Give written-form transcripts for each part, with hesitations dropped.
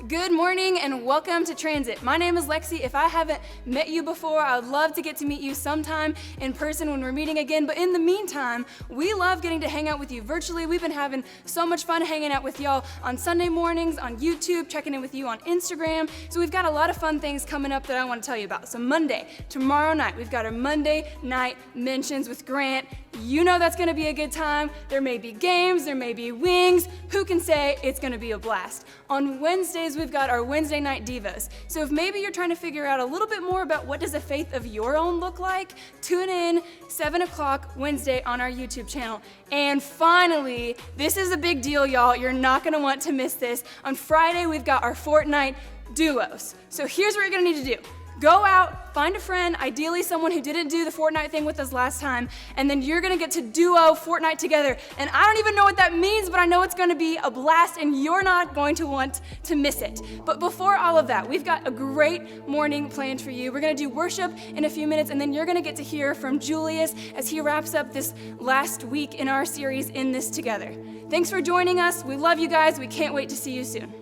Good morning and welcome to Transit. My name is Lexie. If I haven't met you before, I would love to get to meet you sometime in person when we're meeting again. But in the meantime, we love getting to hang out with you virtually. We've been having so much fun hanging out with y'all on Sunday mornings, on YouTube, checking in with you on Instagram. So we've got a lot of fun things coming up that I want to tell you about. So Monday, tomorrow night, we've got our Monday night mentions with Grant. You know that's gonna be a good time. There may be games, there may be wings. Who can say it's gonna be a blast? On Wednesdays, we've got our Wednesday night divas. So if maybe you're trying to figure out a little bit more about what does a faith of your own look like, tune in 7 o'clock Wednesday on our YouTube channel. And finally, this is a big deal, y'all. You're not gonna want to miss this. On Friday, we've got our Fortnite duos. So here's what you're gonna need to do. Go out, find a friend, ideally someone who didn't do the Fortnite thing with us last time, and then you're gonna get to duo Fortnite together. And I don't even know what that means, but I know it's gonna be a blast and you're not going to want to miss it. But before all of that, we've got a great morning planned for you. We're gonna do worship in a few minutes, and then you're gonna get to hear from Julius as he wraps up this last week in our series, In This Together. Thanks for joining us. We love you guys. We can't wait to see you soon.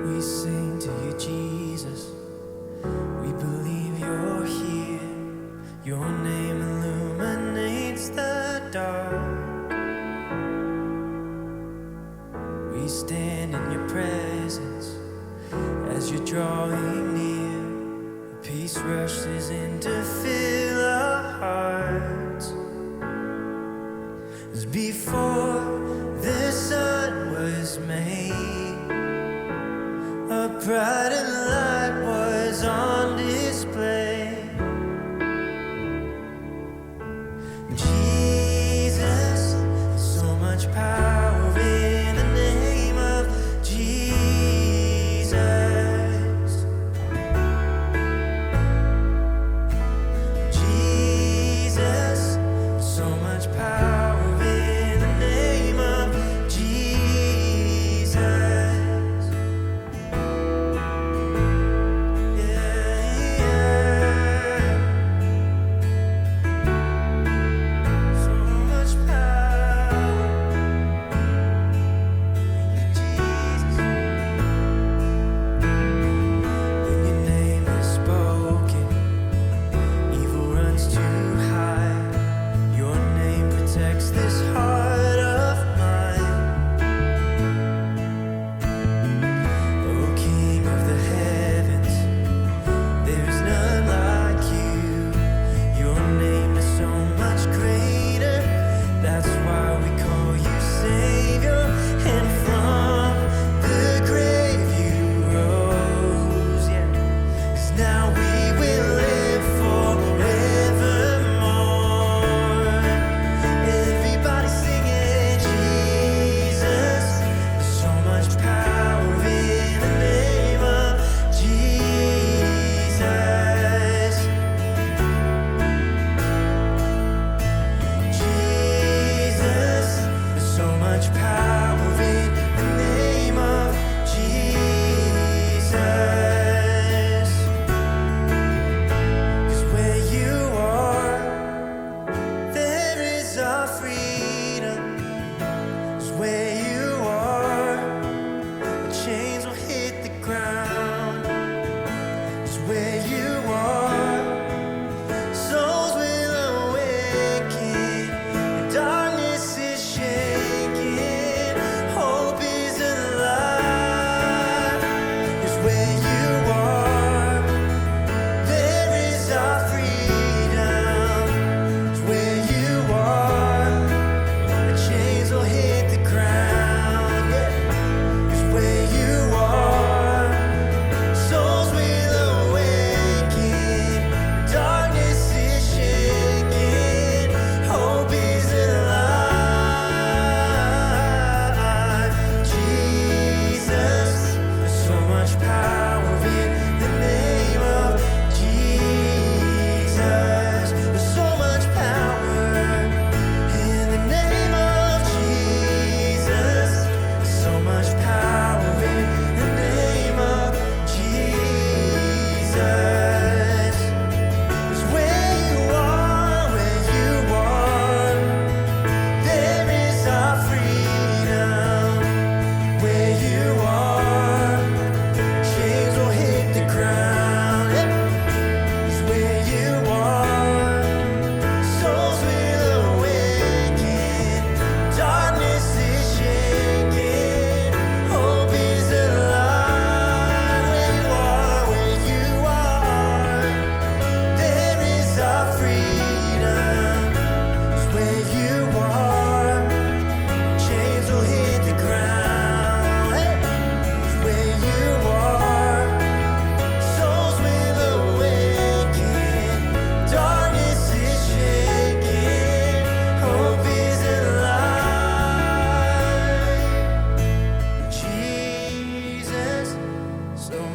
We sing to you, Jesus. We believe you're here. Your name illuminates the dark. We stand in your presence as you're drawing near. Peace rushes in to fill our hearts. As before the sun was made, a brighter light was on display. Jesus, so much power in the name of Jesus. Jesus, so much power in the name of Jesus.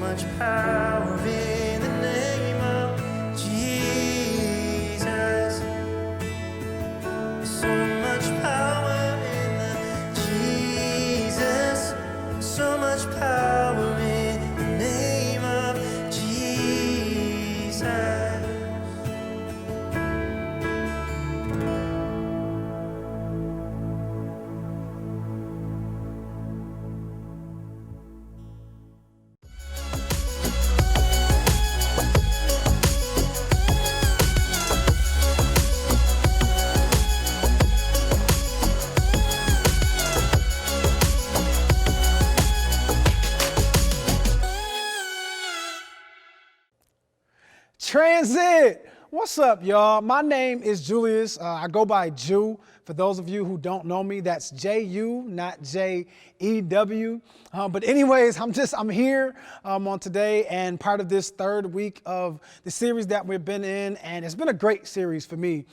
much power in the name of Jesus. So much power in the Jesus. So much power in the name of Jesus. Transit! What's up, y'all? My name is Julius. I go by Jew. For those of you who don't know me, that's J-U, not J-E-W. But anyways, I'm here on today and part of this third week of the series that we've been in. And it's been a great series for me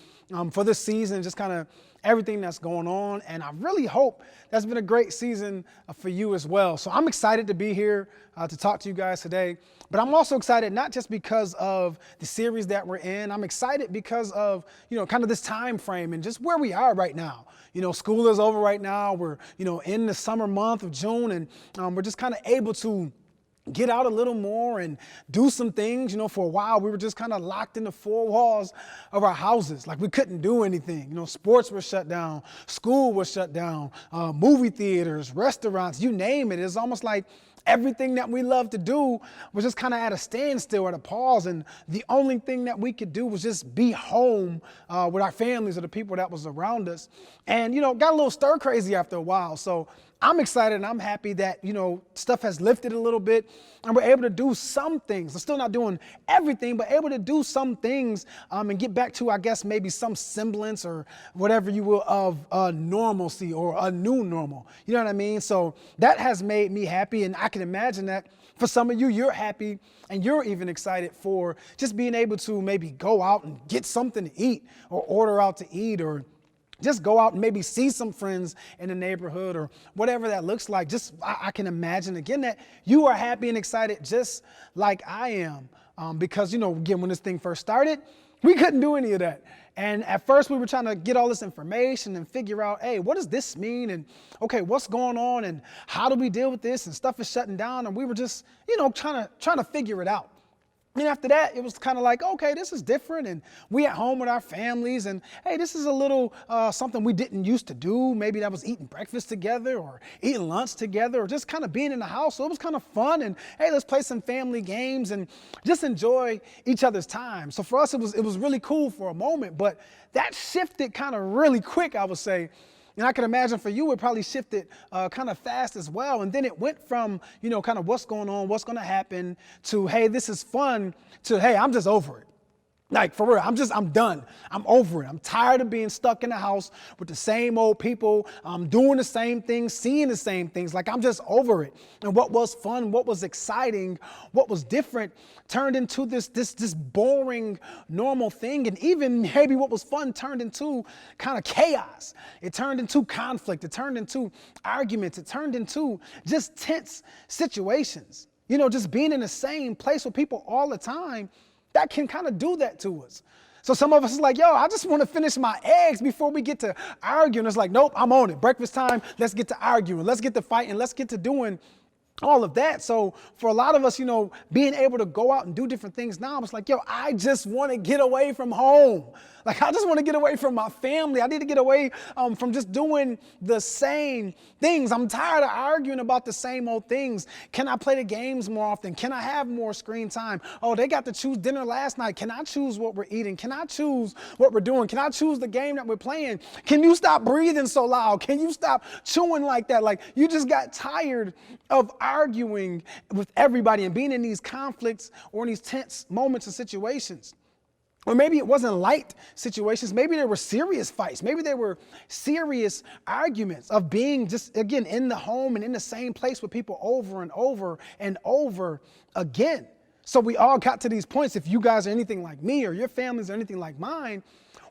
for this season, just kind of everything that's going on. And I really hope that's been a great season for you as well. So I'm excited to be here to talk to you guys today. But I'm also excited not just because of the series that we're in. I'm excited because of, kind of this time frame and just where we are right now. School is over right now. We're, in the summer month of June, and we're just kind of able to get out a little more and do some things. For a while, we were just kind of locked in the four walls of our houses. Like we couldn't do anything. Sports were shut down. School was shut down. Movie theaters, restaurants, you name it. It's almost like everything that we love to do was just kind of at a standstill, at a pause. And the only thing that we could do was just be home with our families or the people that was around us. And, got a little stir crazy after a while. So I'm excited and I'm happy that, stuff has lifted a little bit and we're able to do some things. We're still not doing everything, but able to do some things and get back to, I guess, maybe some semblance or whatever you will of normalcy or a new normal. You know what I mean? So that has made me happy. And I can imagine that for some of you, you're happy and you're even excited for just being able to maybe go out and get something to eat or order out to eat or just go out and maybe see some friends in the neighborhood or whatever that looks like. I can imagine again that you are happy and excited just like I am. Because, again, when this thing first started, we couldn't do any of that. And at first we were trying to get all this information and figure out, hey, what does this mean? And okay, what's going on? And how do we deal with this? And stuff is shutting down. And we were just, trying to figure it out. And after that, it was kind of like, okay, this is different. And we at home with our families. And hey, this is a little something we didn't used to do. Maybe that was eating breakfast together or eating lunch together or just kind of being in the house. So it was kind of fun. And hey, let's play some family games and just enjoy each other's time. So for us, it was really cool for a moment. But that shifted kind of really quick, I would say. And I can imagine for you, it probably shifted kind of fast as well. And then it went from, kind of what's going on, what's going to happen to, hey, this is fun to, hey, I'm just over it. Like, for real, I'm done. I'm over it. I'm tired of being stuck in the house with the same old people, doing the same things, seeing the same things. Like, I'm just over it. And what was fun, what was exciting, what was different turned into this boring, normal thing. And even maybe what was fun turned into kind of chaos. It turned into conflict. It turned into arguments. It turned into just tense situations. Just being in the same place with people all the time, that can kind of do that to us. So some of us is like, yo, I just want to finish my eggs before we get to arguing. It's like, nope, I'm on it. Breakfast time, let's get to arguing. Let's get to fighting. Let's get to doing all of that. So for a lot of us, being able to go out and do different things now, it's like, yo, I just want to get away from home. Like, I just want to get away from my family. I need to get away from just doing the same things. I'm tired of arguing about the same old things. Can I play the games more often? Can I have more screen time? Oh, they got to choose dinner last night. Can I choose what we're eating? Can I choose what we're doing? Can I choose the game that we're playing? Can you stop breathing so loud? Can you stop chewing like that? Like, you just got tired of arguing with everybody and being in these conflicts or in these tense moments and situations. Or maybe it wasn't light situations. Maybe there were serious fights. Maybe there were serious arguments of being just, again, in the home and in the same place with people over and over and over again. So we all got to these points, if you guys are anything like me or your families are anything like mine,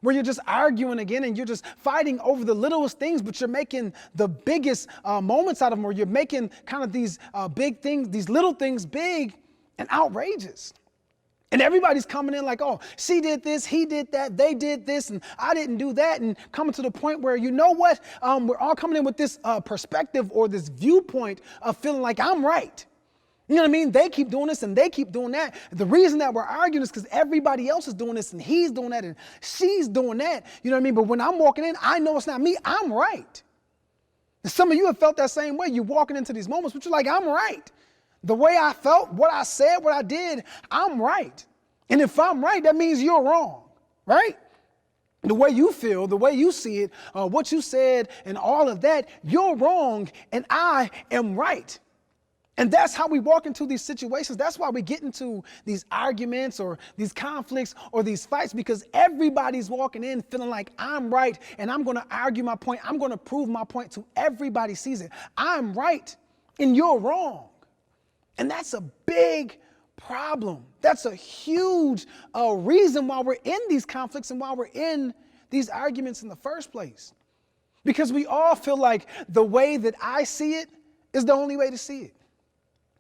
where you're just arguing again and you're just fighting over the littlest things, but you're making the biggest moments out of them, or you're making kind of these big things, these little things big, and outrageous. And everybody's coming in like, oh, she did this, he did that, they did this, and I didn't do that. And coming to the point where, you know what, we're all coming in with this perspective or this viewpoint of feeling like I'm right. You know what I mean? They keep doing this and they keep doing that. The reason that we're arguing is because everybody else is doing this and he's doing that and she's doing that. You know what I mean? But when I'm walking in, I know it's not me. I'm right. And some of you have felt that same way. You're walking into these moments, but you're like, I'm right. The way I felt, what I said, what I did, I'm right. And if I'm right, that means you're wrong, right? The way you feel, the way you see it, what you said and all of that, you're wrong and I am right. And that's how we walk into these situations. That's why we get into these arguments or these conflicts or these fights, because everybody's walking in feeling like I'm right and I'm going to argue my point. I'm going to prove my point to everybody sees it. I'm right and you're wrong. And that's a big problem. That's a huge reason why we're in these conflicts and why we're in these arguments in the first place. Because we all feel like the way that I see it is the only way to see it.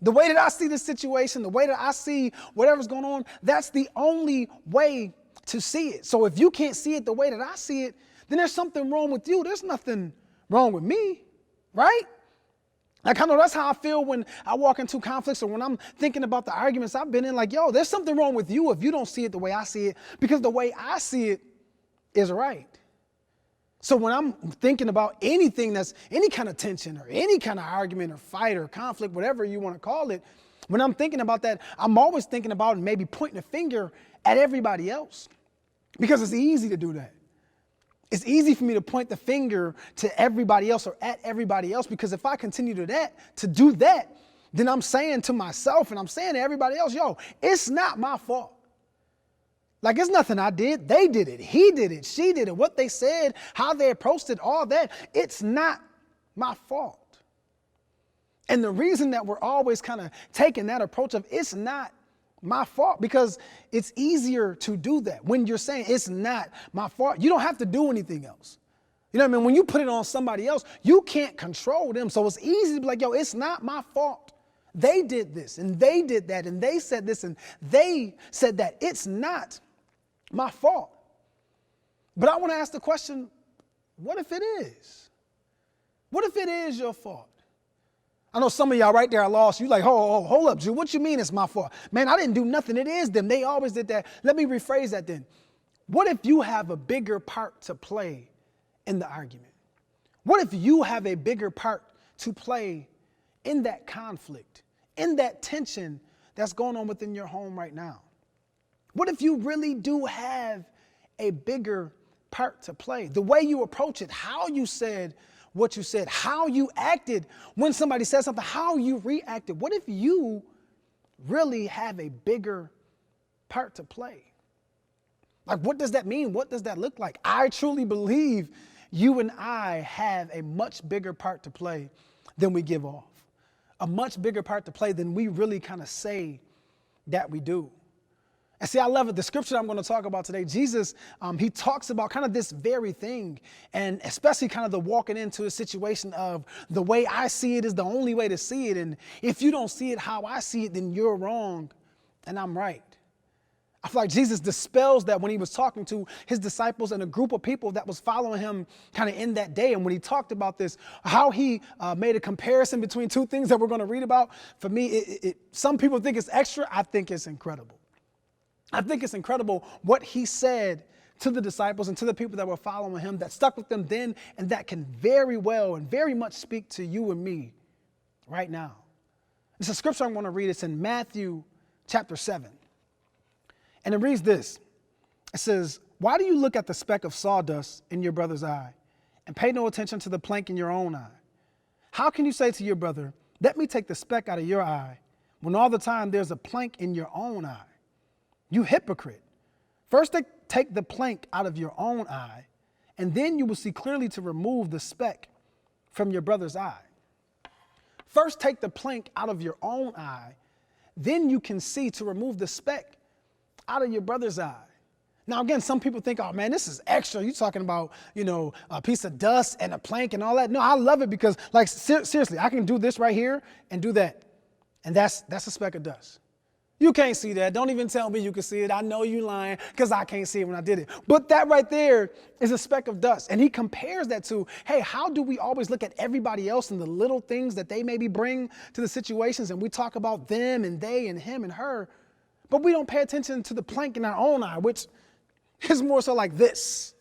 The way that I see the situation, the way that I see whatever's going on, that's the only way to see it. So if you can't see it the way that I see it, then there's something wrong with you. There's nothing wrong with me, right? Like, I know that's how I feel when I walk into conflicts or when I'm thinking about the arguments I've been in. Like, yo, there's something wrong with you if you don't see it the way I see it, because the way I see it is right. So when I'm thinking about anything that's any kind of tension or any kind of argument or fight or conflict, whatever you want to call it, when I'm thinking about that, I'm always thinking about maybe pointing a finger at everybody else, because it's easy to do that. It's easy for me to point the finger to everybody else or at everybody else, because if I continue to do that, then I'm saying to myself and I'm saying to everybody else, yo, it's not my fault. Like, it's nothing I did. They did it. He did it. She did it. What they said, how they approached it, all that. It's not my fault. And the reason that we're always kind of taking that approach of it's not my fault, because it's easier to do that when you're saying it's not my fault. You don't have to do anything else. You know what I mean? When you put it on somebody else, you can't control them. So it's easy to be like, yo, it's not my fault. They did this and they did that and they said this and they said that. It's not my fault. But I want to ask the question, what if it is? What if it is your fault? I know some of y'all right there are lost. You like, hold up, Drew. What you mean it's my fault? Man, I didn't do nothing. It is them. They always did that. Let me rephrase that then. What if you have a bigger part to play in the argument? What if you have a bigger part to play in that conflict, in that tension that's going on within your home right now? What if you really do have a bigger part to play? The way you approach it, how you said what you said, how you acted when somebody said something, how you reacted. What if you really have a bigger part to play? Like, what does that mean? What does that look like? I truly believe you and I have a much bigger part to play than we give off. A much bigger part to play than we really kind of say that we do. And see, I love it. The scripture I'm going to talk about today, Jesus, he talks about kind of this very thing, and especially kind of the walking into a situation of the way I see it is the only way to see it. And if you don't see it how I see it, then you're wrong and I'm right. I feel like Jesus dispels that when he was talking to his disciples and a group of people that was following him kind of in that day. And when he talked about this, how he made a comparison between two things that we're going to read about, for me, some people think it's extra. I think it's incredible. I think it's incredible what he said to the disciples and to the people that were following him, that stuck with them then, and that can very well and very much speak to you and me right now. It's a scripture I'm going to read. It's in Matthew chapter 7. And it reads this. It says, "Why do you look at the speck of sawdust in your brother's eye and pay no attention to the plank in your own eye? How can you say to your brother, 'Let me take the speck out of your eye,' when all the time there's a plank in your own eye? You hypocrite. First take the plank out of your own eye, and then you will see clearly to remove the speck from your brother's eye. First take the plank out of your own eye, then you can see to remove the speck out of your brother's eye." Now, again, some people think, oh man, this is extra. You're talking about, a piece of dust and a plank and all that. No, I love it because, like, seriously, I can do this right here and do that. And that's a speck of dust. You can't see that. Don't even tell me you can see it. I know you lying because I can't see it when I did it. But that right there is a speck of dust. And he compares that to, hey, how do we always look at everybody else and the little things that they maybe bring to the situations, and we talk about them and they and him and her, but we don't pay attention to the plank in our own eye, which is more so like this.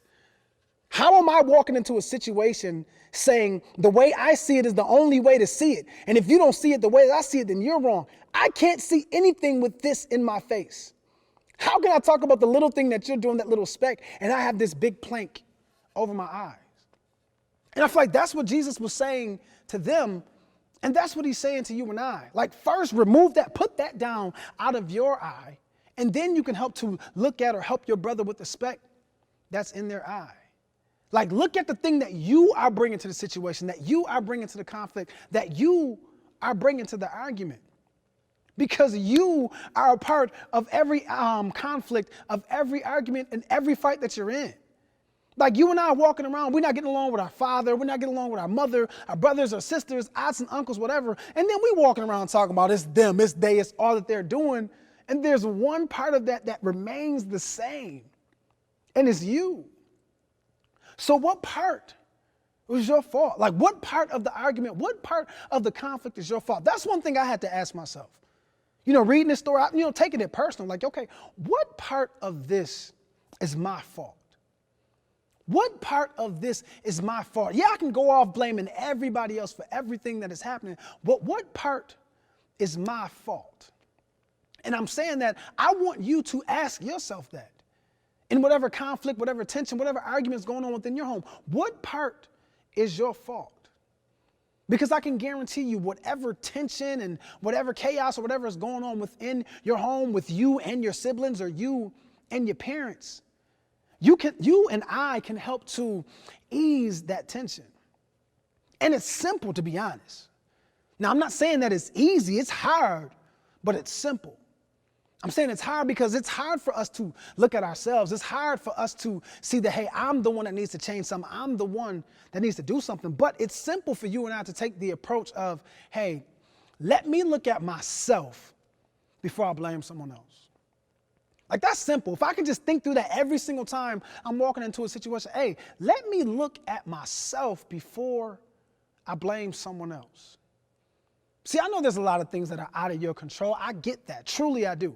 How am I walking into a situation saying the way I see it is the only way to see it? And if you don't see it the way that I see it, then you're wrong. I can't see anything with this in my face. How can I talk about the little thing that you're doing, that little speck, and I have this big plank over my eyes? And I feel like that's what Jesus was saying to them, and that's what he's saying to you and I. Like, first, remove that, put that down out of your eye, and then you can help to look at or help your brother with the speck that's in their eye. Like, look at the thing that you are bringing to the situation, that you are bringing to the conflict, that you are bringing to the argument. Because you are a part of every conflict, of every argument, and every fight that you're in. Like, you and I are walking around, we're not getting along with our father, we're not getting along with our mother, our brothers or sisters, aunts and uncles, whatever. And then we're walking around talking about it's them, it's they, it's all that they're doing. And there's one part of that that remains the same, and it's you. So what part was your fault? Like, what part of the argument, what part of the conflict is your fault? That's one thing I had to ask myself. Reading this story, taking it personal, like, okay, what part of this is my fault? What part of this is my fault? Yeah, I can go off blaming everybody else for everything that is happening, but what part is my fault? And I'm saying that I want you to ask yourself that. In whatever conflict, whatever tension, whatever argument is going on within your home, what part is your fault? Because I can guarantee you whatever tension and whatever chaos or whatever is going on within your home with you and your siblings or you and your parents, you and I can help to ease that tension. And it's simple, to be honest. Now, I'm not saying that it's easy. It's hard, but it's simple. I'm saying it's hard because it's hard for us to look at ourselves. It's hard for us to see that, hey, I'm the one that needs to change something. I'm the one that needs to do something. But it's simple for you and I to take the approach of, hey, let me look at myself before I blame someone else. Like, that's simple. If I can just think through that every single time I'm walking into a situation, hey, let me look at myself before I blame someone else. See, I know there's a lot of things that are out of your control. I get that. Truly, I do.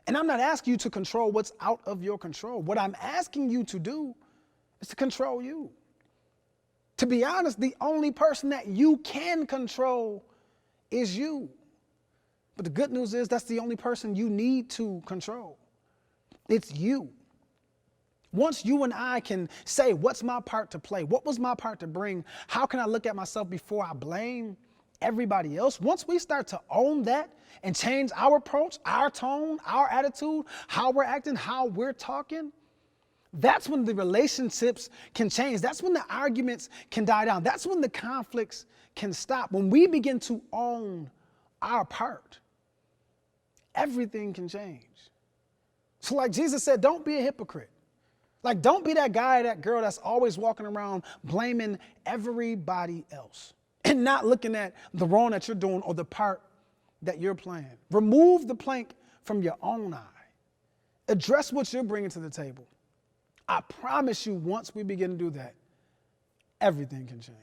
And I'm not asking you to control what's out of your control. What I'm asking you to do is to control you. To be honest, the only person that you can control is you. But the good news is that's the only person you need to control. It's you. Once you and I can say, what's my part to play? What was my part to bring? How can I look at myself before I blame everybody else? Once we start to own that and change our approach, our tone, our attitude, how we're acting, how we're talking, that's when the relationships can change. That's when the arguments can die down. That's when the conflicts can stop. When we begin to own our part, everything can change. So like Jesus said, don't be a hypocrite. Like, don't be that guy, that girl that's always walking around blaming everybody else and not looking at the wrong that you're doing or the part that you're playing. Remove the plank from your own eye. Address what you're bringing to the table. I promise you, once we begin to do that, everything can change.